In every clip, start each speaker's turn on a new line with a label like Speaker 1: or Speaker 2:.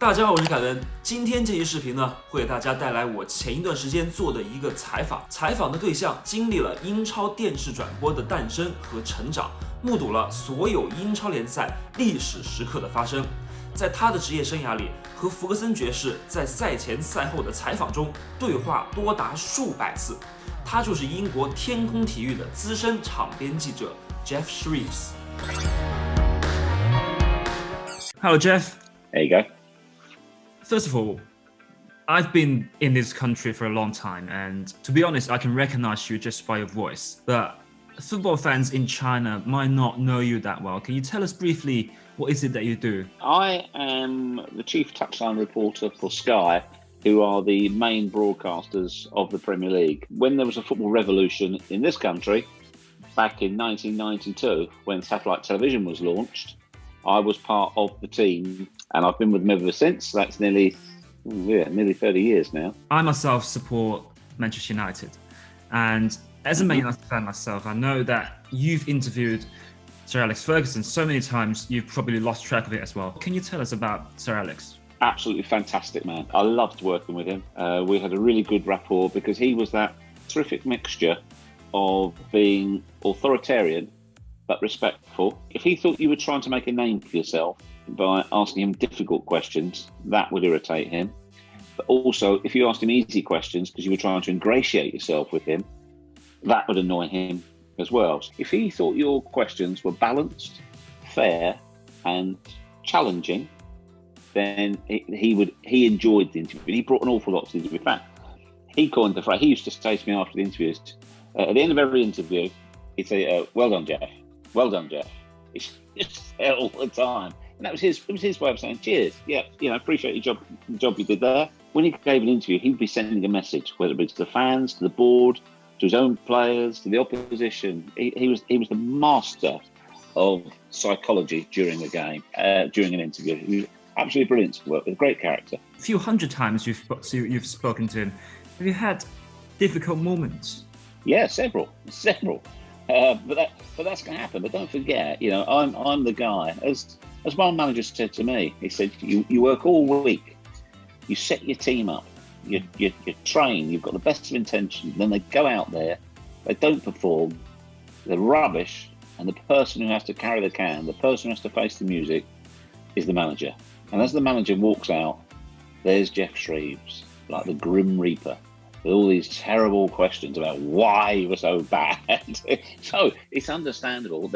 Speaker 1: 大家好，我是凯文。今天这期视频呢，会给大家带来我前一段时间做的一个采访。采访的对象经历了英超电视转播的诞生和成长，目睹了所有英超联赛历史时刻的发生。在他的职业生涯里，和弗格森爵士在赛前赛后的采访中对话多达数百次。他就是英国天空体育的资深场边记者 Jeff Shreves。Hello, Jeff.
Speaker 2: There you go.
Speaker 1: First of all, I've been in this country for a long time, and to be honest, I can recognize you just by your voice. But football fans in China might not know you that well. Can you tell us briefly what is it that you do?
Speaker 2: I am the chief touchline reporter for Sky, who are the main broadcasters of the Premier League. When there was a football revolution in this country, back in 1992, when satellite television was launched, I was part of the team, and I've been with them ever since. That's nearly 30 years now.
Speaker 1: I myself support Manchester United, and as a Man United fan myself, I know that you've interviewed Sir Alex Ferguson so many times, you've probably lost track of it as well. Can you tell us about Sir Alex?
Speaker 2: Absolutely fantastic man. I loved working with him. We had a really good rapport because he was that terrific mixture of being authoritarian but respectful. If he thought you were trying to make a name for yourself by asking him difficult questions, that would irritate him. But also, if you asked him easy questions because you were trying to ingratiate yourself with him, that would annoy him as well. If he thought your questions were balanced, fair, and challenging, then he enjoyed the interview. He brought an awful lot to the interview. In fact, he coined the phrase. He used to say to me after the interviews, at the end of every interview, he'd say, "Well done, Jeff. Well done, Jeff." It's just there all the time, and that was his way of saying, "Cheers, yeah, appreciate the job you did there." When he gave an interview, he'd be sending a message, whether it be to the fans, to the board, to his own players, to the opposition. He was the master of psychology during a game, during an interview. He was absolutely brilliant to work with, a great character.
Speaker 1: A few hundred times you've spoken to him. Have you had difficult moments?
Speaker 2: Yeah, several. But that's going to happen. But don't forget, I'm the guy. As one manager said to me, he said, you work all week, you set your team up, you train, you've got the best of intentions, then they go out there, they don't perform, they're rubbish, and the person who has to carry the can, the person who has to face the music, is the manager. And as the manager walks out, there's Jeff Shreves, like the Grim Reaper, with all these terrible questions about why he was so bad. So it's understandable.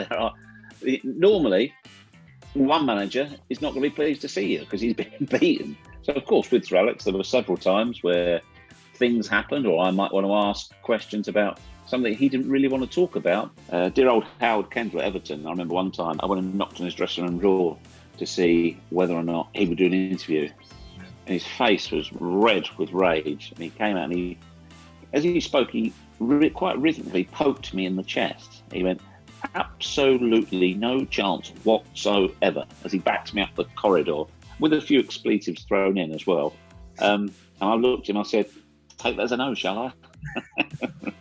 Speaker 2: Normally, one manager is not going to be pleased to see you because he's been beaten. So of course, with Sir Alex, there were several times where things happened, or I might want to ask questions about something he didn't really want to talk about. Dear old Howard Kendall at Everton, I remember one time I went and knocked on his dressing room door to see whether or not he would do an interview. And his face was red with rage. And he came out and as he spoke, he quite rhythmically poked me in the chest. He went, "Absolutely no chance whatsoever," as he backed me up the corridor with a few expletives thrown in as well. And I looked at him, I said, "Take that as a no, shall I?"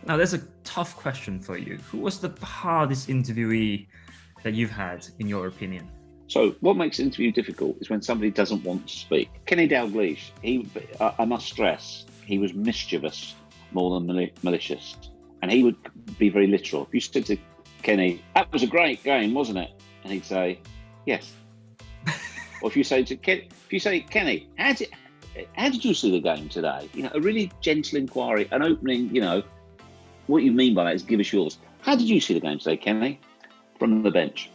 Speaker 1: Now, there's a tough question for you. Who was the hardest interviewee that you've had, in your opinion?
Speaker 2: So what makes an interview difficult is when somebody doesn't want to speak. Kenny Dalglish, I must stress, he was mischievous more than malicious. And he would be very literal. If you said to Kenny, "That was a great game, wasn't it?" And he'd say, "Yes." Or if you say, "Kenny, how did you see the game today?" A really gentle inquiry, an opening, what you mean by that is give us yours. "How did you see the game today, Kenny?" From the bench.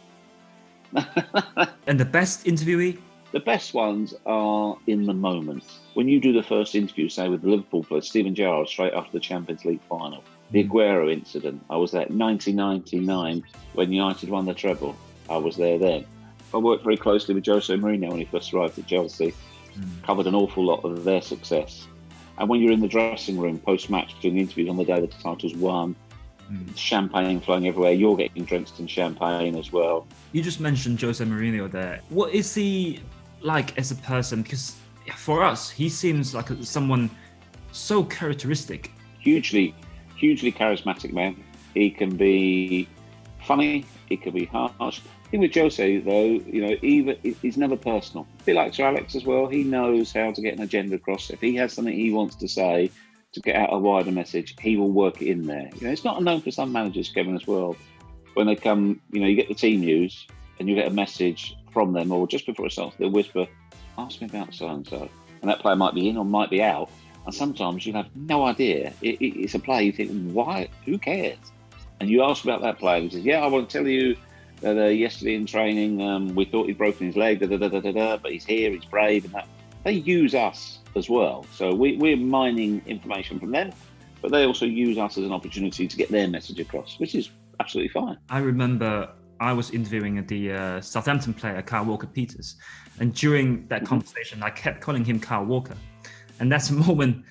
Speaker 1: And the best interviewee?
Speaker 2: The best ones are in the moment. When you do the first interview, say with the Liverpool player, Steven Gerrard, straight after the Champions League final, the Aguero incident, I was there in 1999 when United won the treble. I was there then. I worked very closely with Jose Mourinho when he first arrived at Chelsea, covered an awful lot of their success. And when you're in the dressing room post-match doing the interviews on the day the title's won, champagne flowing everywhere, you're getting drenched in champagne as well.
Speaker 1: You just mentioned Jose Mourinho there. What is he like as a person? Because for us, he seems like someone so characteristic.
Speaker 2: Hugely charismatic man. He can be funny, he can be harsh. thing with Jose, though, even he's never personal. A bit like Sir Alex as well. He knows how to get an agenda across. If he has something he wants to say to get out a wider message, he will work it in there. It's not unknown for some managers, Kevin, as well. When they come, you get the team news and you get a message from them, or just before it starts, they'll whisper, "Ask me about so and so," and that player might be in or might be out. And sometimes you have no idea. It's a player you think, why? Who cares? And you ask about that player, and he says, "Yeah, I want to tell you that yesterday in training, we thought he'd broken his leg, but he's here, he's brave," and that. They use us as well. So we're mining information from them, but they also use us as an opportunity to get their message across, which is absolutely fine.
Speaker 3: I remember I was interviewing the Southampton player, Kyle Walker-Peters. And during that conversation, I kept calling him Kyle Walker. And that's a moment,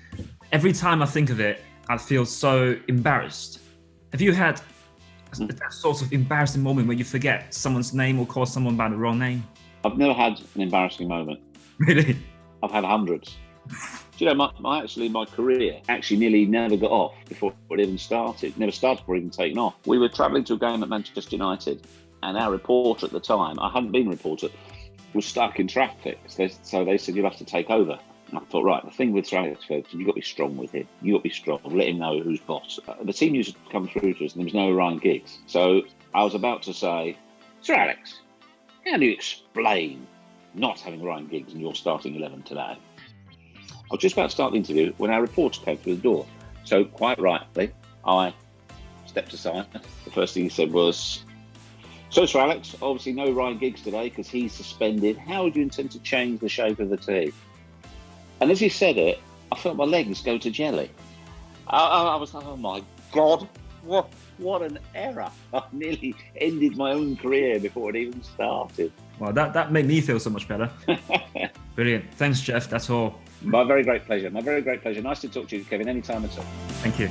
Speaker 3: every time I think of it, I feel so embarrassed. Have you had that sort of embarrassing moment where you forget someone's name or call someone by the wrong name?
Speaker 2: I've never had an embarrassing moment.
Speaker 3: Really?
Speaker 2: I've had hundreds. Do you know, my career actually nearly never got off before it even started. Never started before it even taken off. We were travelling to a game at Manchester United, and our reporter at the time, I hadn't been a reporter, was stuck in traffic. So they said, "You'll have to take over." And I thought, right, the thing with Sir Alex Ferguson, you've got to be strong with him. You've got to be strong. Let him know who's boss. The team news had come through to us, and there was no Ryan Giggs. So I was about to say, "Sir Alex, how do you explain not having Ryan Giggs in your starting 11 today?" I was just about to start the interview when our reporter came through the door. So quite rightly, I stepped aside. The first thing he said was, "So, Sir Alex, obviously no Ryan Giggs today because he's suspended. How do you intend to change the shape of the team?" And as he said it, I felt my legs go to jelly. I was like, oh my God, what an error. I nearly ended my own career before it even started.
Speaker 3: Well, that made me feel so much better. Brilliant. Thanks, Jeff. That's all.
Speaker 2: My very great pleasure. Nice to talk to you, Kevin, anytime at all.
Speaker 3: Thank you.